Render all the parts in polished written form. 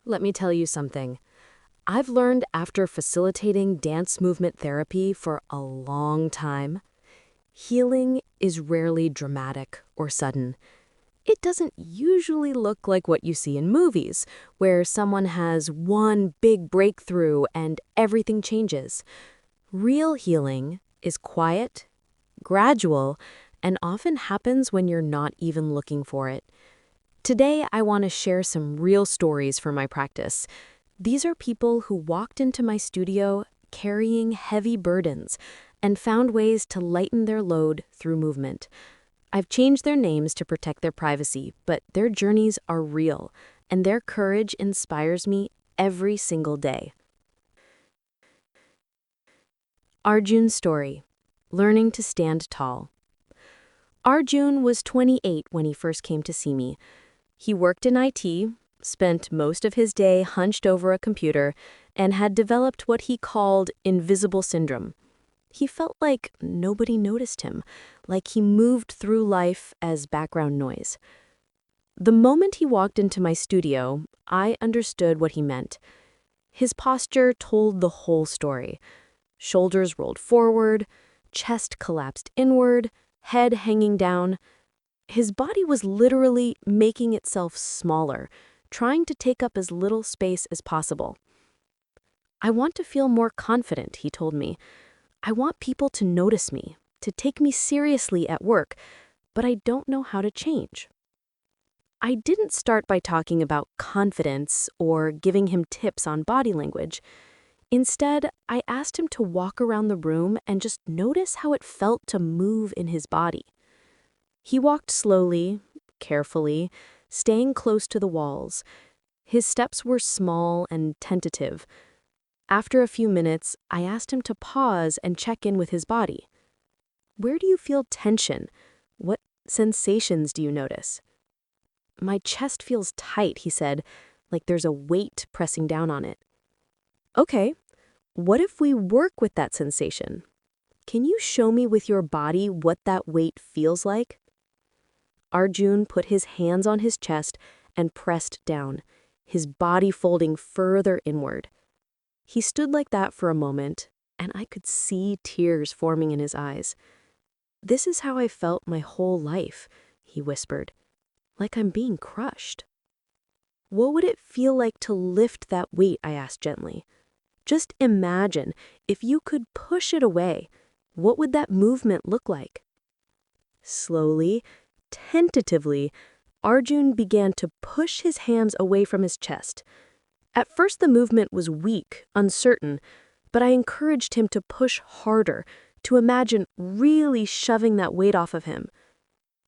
Let me tell you something. I've learned after facilitating dance movement therapy for a long time, healing is rarely dramatic or sudden. It doesn't usually look like what you see in movies, where someone has one big breakthrough and everything changes. Real healing is quiet, gradual, and often happens when you're not even looking for it. Today, I want to share some real stories from my practice. These are people who walked into my studio carrying heavy burdens and found ways to lighten their load through movement. I've changed their names to protect their privacy, but their journeys are real, and their courage inspires me every single day. Arjun's story, learning to stand tall. Arjun was 28 when he first came to see me. He worked in IT, spent most of his day hunched over a computer, and had developed what he called invisible syndrome. He felt like nobody noticed him, like he moved through life as background noise. The moment he walked into my studio, I understood what he meant. His posture told the whole story. Shoulders rolled forward, chest collapsed inward, head hanging down. His body was literally making itself smaller, trying to take up as little space as possible. I want to feel more confident, he told me. I want people to notice me, to take me seriously at work, but I don't know how to change. I didn't start by talking about confidence or giving him tips on body language. Instead, I asked him to walk around the room and just notice how it felt to move in his body. He walked slowly, carefully, staying close to the walls. His steps were small and tentative. After a few minutes, I asked him to pause and check in with his body. Where do you feel tension? What sensations do you notice? My chest feels tight, he said, like there's a weight pressing down on it. Okay, what if we work with that sensation? Can you show me with your body what that weight feels like? Arjun put his hands on his chest and pressed down, his body folding further inward. He stood like that for a moment, and I could see tears forming in his eyes. This is how I felt my whole life, he whispered, like I'm being crushed. What would it feel like to lift that weight? I asked gently. Just imagine, if you could push it away, what would that movement look like? Slowly, tentatively, Arjun began to push his hands away from his chest. At first the movement was weak, uncertain, but I encouraged him to push harder, to imagine really shoving that weight off of him.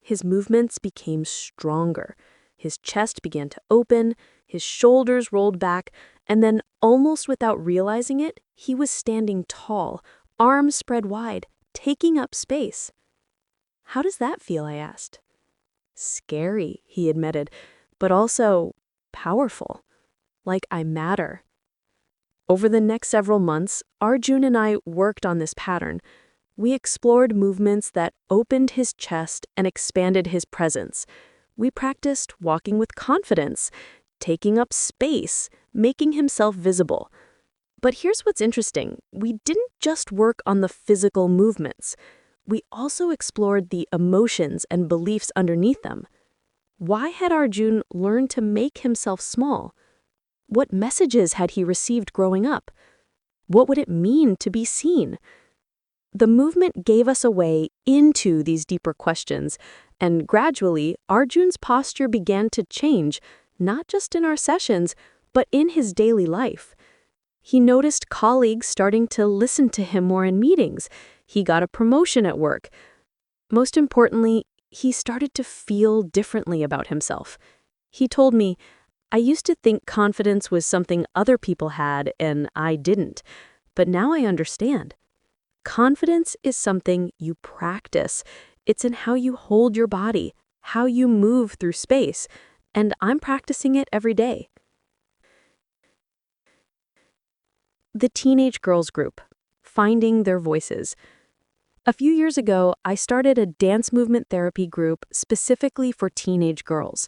His movements became stronger. His chest began to open, his shoulders rolled back, and then, almost without realizing it, he was standing tall, arms spread wide, taking up space. How does that feel? I asked. Scary, he admitted, but also powerful. Like I matter. Over the next several months, Arjun and I worked on this pattern. We explored movements that opened his chest and expanded his presence. We practiced walking with confidence, taking up space, making himself visible. But here's what's interesting. We didn't just work on the physical movements. We also explored the emotions and beliefs underneath them. Why had Arjun learned to make himself small? What messages had he received growing up? What would it mean to be seen? The movement gave us a way into these deeper questions, and gradually, Arjun's posture began to change, not just in our sessions, but in his daily life. He noticed colleagues starting to listen to him more in meetings. He got a promotion at work. Most importantly, he started to feel differently about himself. He told me, I used to think confidence was something other people had and I didn't, but now I understand. Confidence is something you practice. It's in how you hold your body, how you move through space, and I'm practicing it every day. The Teenage Girls Group, Finding Their Voices. A few years ago, I started a dance movement therapy group specifically for teenage girls.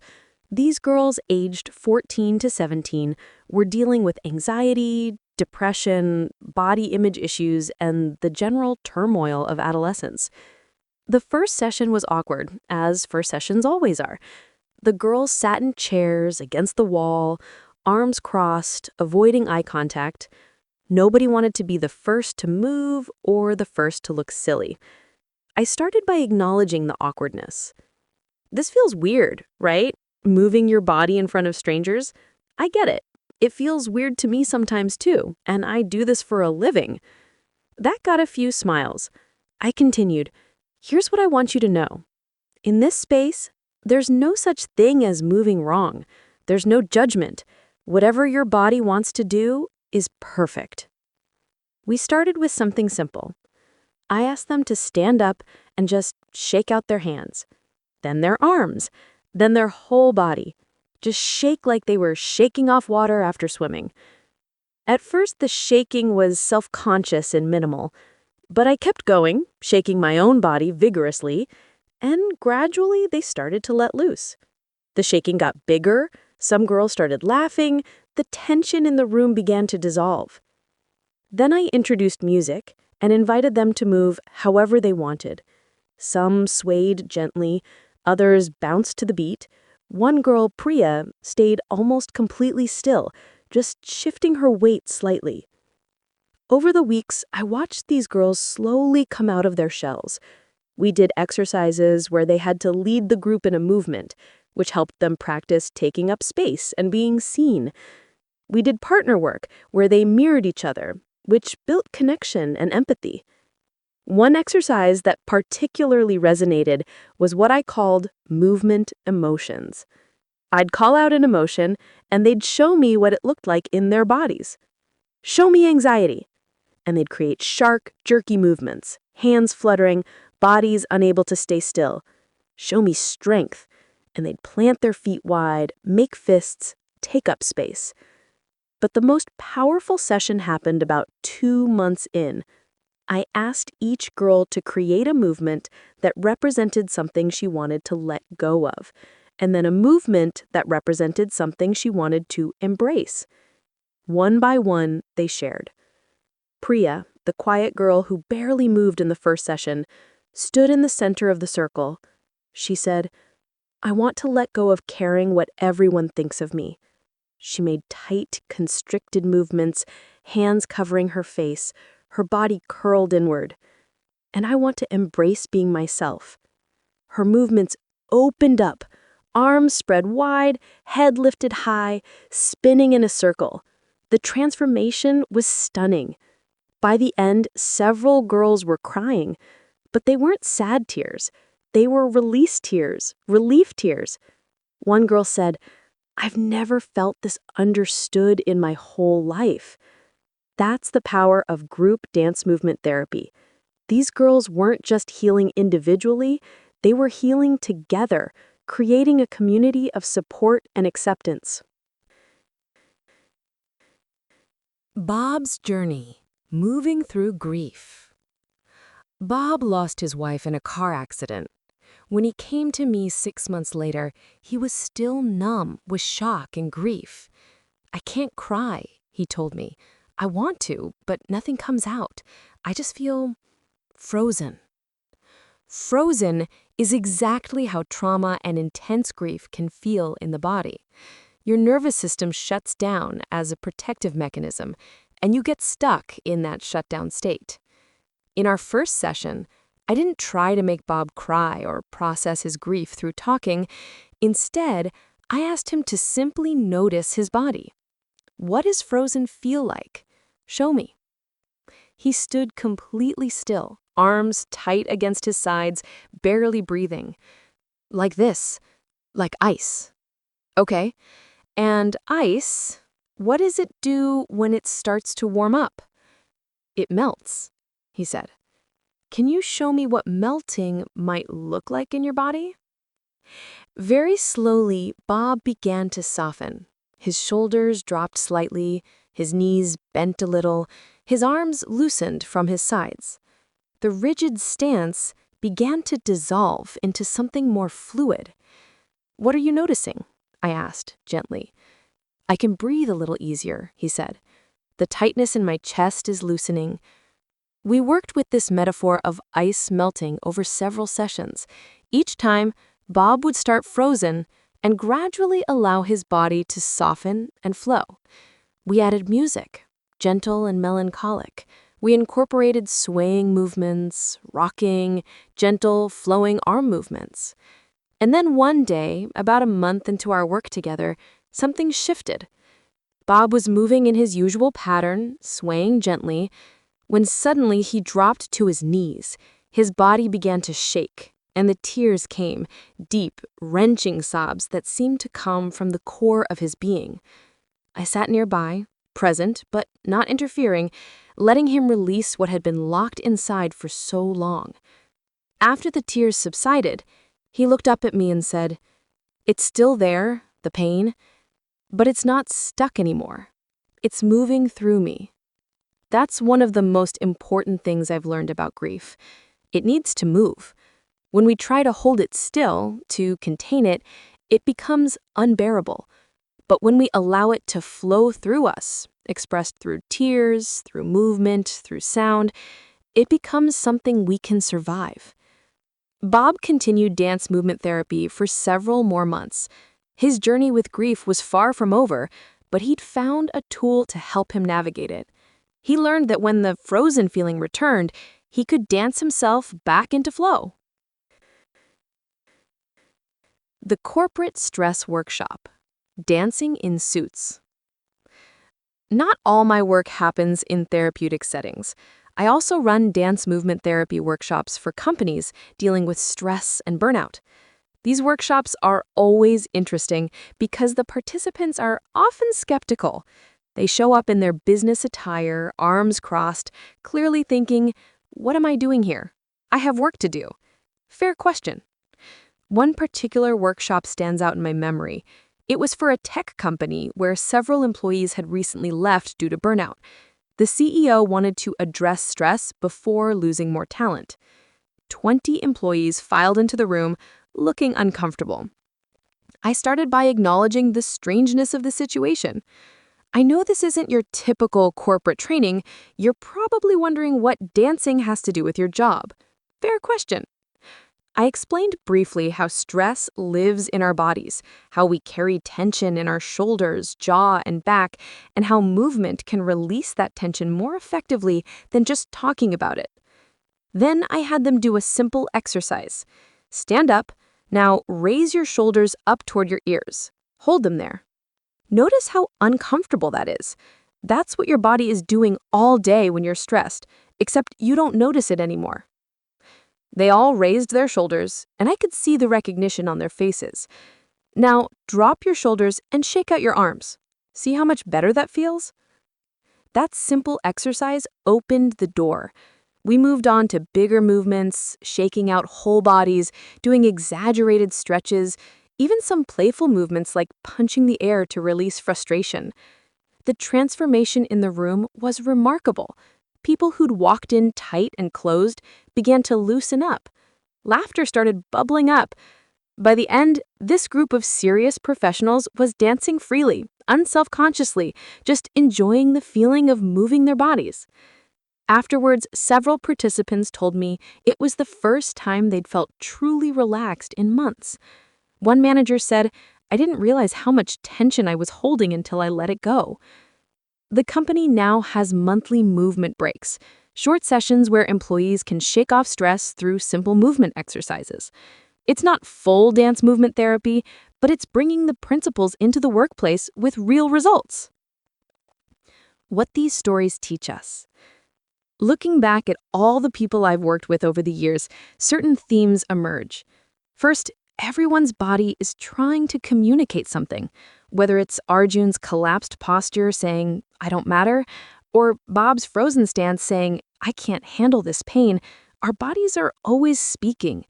These girls aged 14 to 17 were dealing with anxiety, depression, body image issues, and the general turmoil of adolescence. The first session was awkward, as first sessions always are. The girls sat in chairs against the wall, arms crossed, avoiding eye contact. Nobody wanted to be the first to move or the first to look silly. I started by acknowledging the awkwardness. This feels weird, right? Moving your body in front of strangers? I get it. It feels weird to me sometimes too, and I do this for a living. That got a few smiles. I continued, here's what I want you to know. In this space, there's no such thing as moving wrong. There's no judgment. Whatever your body wants to do is perfect. We started with something simple. I asked them to stand up and just shake out their hands, then their arms, then their whole body. Just shake like they were shaking off water after swimming. At first, the shaking was self-conscious and minimal, but I kept going, shaking my own body vigorously, and gradually they started to let loose. The shaking got bigger, some girls started laughing, the tension in the room began to dissolve. Then I introduced music and invited them to move however they wanted. Some swayed gently, others bounced to the beat. One girl, Priya, stayed almost completely still, just shifting her weight slightly. Over the weeks, I watched these girls slowly come out of their shells. We did exercises where they had to lead the group in a movement, which helped them practice taking up space and being seen. We did partner work where they mirrored each other, which built connection and empathy. One exercise that particularly resonated was what I called movement emotions. I'd call out an emotion, and they'd show me what it looked like in their bodies. Show me anxiety. And they'd create sharp, jerky movements, hands fluttering, bodies unable to stay still. Show me strength. And they'd plant their feet wide, make fists, take up space. But the most powerful session happened about 2 months in. I asked each girl to create a movement that represented something she wanted to let go of, and then a movement that represented something she wanted to embrace. One by one, they shared. Priya, the quiet girl who barely moved in the first session, stood in the center of the circle. She said, I want to let go of caring what everyone thinks of me. She made tight, constricted movements, hands covering her face, her body curled inward. And I want to embrace being myself. Her movements opened up, arms spread wide, head lifted high, spinning in a circle. The transformation was stunning. By the end, several girls were crying, but they weren't sad tears. They were release tears, relief tears. One girl said, I've never felt this understood in my whole life. That's the power of group dance movement therapy. These girls weren't just healing individually, they were healing together, creating a community of support and acceptance. Bob's journey, moving through grief. Bob lost his wife in a car accident. When he came to me 6 months later, he was still numb with shock and grief. I can't cry, he told me. I want to, but nothing comes out. I just feel frozen. Frozen is exactly how trauma and intense grief can feel in the body. Your nervous system shuts down as a protective mechanism, and you get stuck in that shutdown state. In our first session, I didn't try to make Bob cry or process his grief through talking. Instead, I asked him to simply notice his body. What does frozen feel like? Show me. He stood completely still, arms tight against his sides, barely breathing. Like this, like ice. Okay, and ice, what does it do when it starts to warm up? It melts, he said. Can you show me what melting might look like in your body? Very slowly, Bob began to soften. His shoulders dropped slightly, his knees bent a little, his arms loosened from his sides. The rigid stance began to dissolve into something more fluid. What are you noticing? I asked, gently. I can breathe a little easier, he said. The tightness in my chest is loosening. We worked with this metaphor of ice melting over several sessions. Each time, Bob would start frozen and gradually allow his body to soften and flow. We added music, gentle and melancholic. We incorporated swaying movements, rocking, gentle, flowing arm movements. And then one day, about a month into our work together, something shifted. Bob was moving in his usual pattern, swaying gently, when suddenly he dropped to his knees. His body began to shake, and the tears came, deep, wrenching sobs that seemed to come from the core of his being. I sat nearby, present but not interfering, letting him release what had been locked inside for so long. After the tears subsided, he looked up at me and said, "It's still there, the pain, but it's not stuck anymore. It's moving through me." That's one of the most important things I've learned about grief. It needs to move. When we try to hold it still, to contain it, it becomes unbearable. But when we allow it to flow through us, expressed through tears, through movement, through sound, it becomes something we can survive. Bob continued dance movement therapy for several more months. His journey with grief was far from over, but he'd found a tool to help him navigate it. He learned that when the frozen feeling returned, he could dance himself back into flow. The Corporate Stress Workshop. Dancing in Suits. Not all my work happens in therapeutic settings. I also run dance movement therapy workshops for companies dealing with stress and burnout. These workshops are always interesting because the participants are often skeptical. They show up in their business attire, arms crossed, clearly thinking, "What am I doing here? I have work to do." Fair question. One particular workshop stands out in my memory. It was for a tech company where several employees had recently left due to burnout. The CEO wanted to address stress before losing more talent. 20 employees filed into the room, looking uncomfortable. I started by acknowledging the strangeness of the situation. "I know this isn't your typical corporate training. You're probably wondering what dancing has to do with your job." Fair question. I explained briefly how stress lives in our bodies, how we carry tension in our shoulders, jaw, and back, and how movement can release that tension more effectively than just talking about it. Then I had them do a simple exercise. Stand up. Now raise your shoulders up toward your ears. Hold them there. Notice how uncomfortable that is. That's what your body is doing all day when you're stressed, except you don't notice it anymore. They all raised their shoulders, and I could see the recognition on their faces. Now, drop your shoulders and shake out your arms. See how much better that feels? That simple exercise opened the door. We moved on to bigger movements, shaking out whole bodies, doing exaggerated stretches, even some playful movements like punching the air to release frustration. The transformation in the room was remarkable. People who'd walked in tight and closed began to loosen up. Laughter started bubbling up. By the end, this group of serious professionals was dancing freely, unselfconsciously, just enjoying the feeling of moving their bodies. Afterwards, several participants told me it was the first time they'd felt truly relaxed in months. One manager said, "I didn't realize how much tension I was holding until I let it go." The company now has monthly movement breaks, short sessions where employees can shake off stress through simple movement exercises. It's not full dance movement therapy, but it's bringing the principles into the workplace with real results. What these stories teach us. Looking back at all the people I've worked with over the years, certain themes emerge. First, everyone's body is trying to communicate something, whether it's Arjun's collapsed posture saying, "I don't matter," or Bob's frozen stance saying, "I can't handle this pain." Our bodies are always speaking.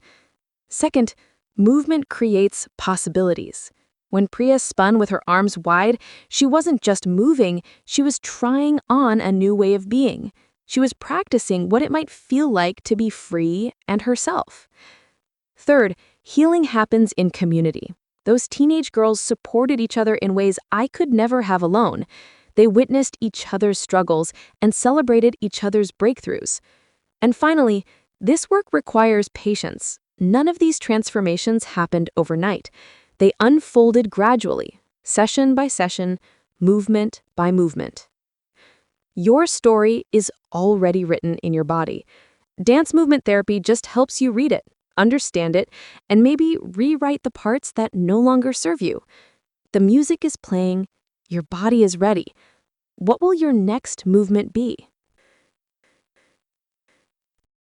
Second, movement creates possibilities. When Priya spun with her arms wide, she wasn't just moving, she was trying on a new way of being. She was practicing what it might feel like to be free and herself. Third, healing happens in community. Those teenage girls supported each other in ways I could never have alone. They witnessed each other's struggles and celebrated each other's breakthroughs. And finally, this work requires patience. None of these transformations happened overnight. They unfolded gradually, session by session, movement by movement. Your story is already written in your body. Dance movement therapy just helps you read it, understand it, and maybe rewrite the parts that no longer serve you. The music is playing, your body is ready. What will your next movement be?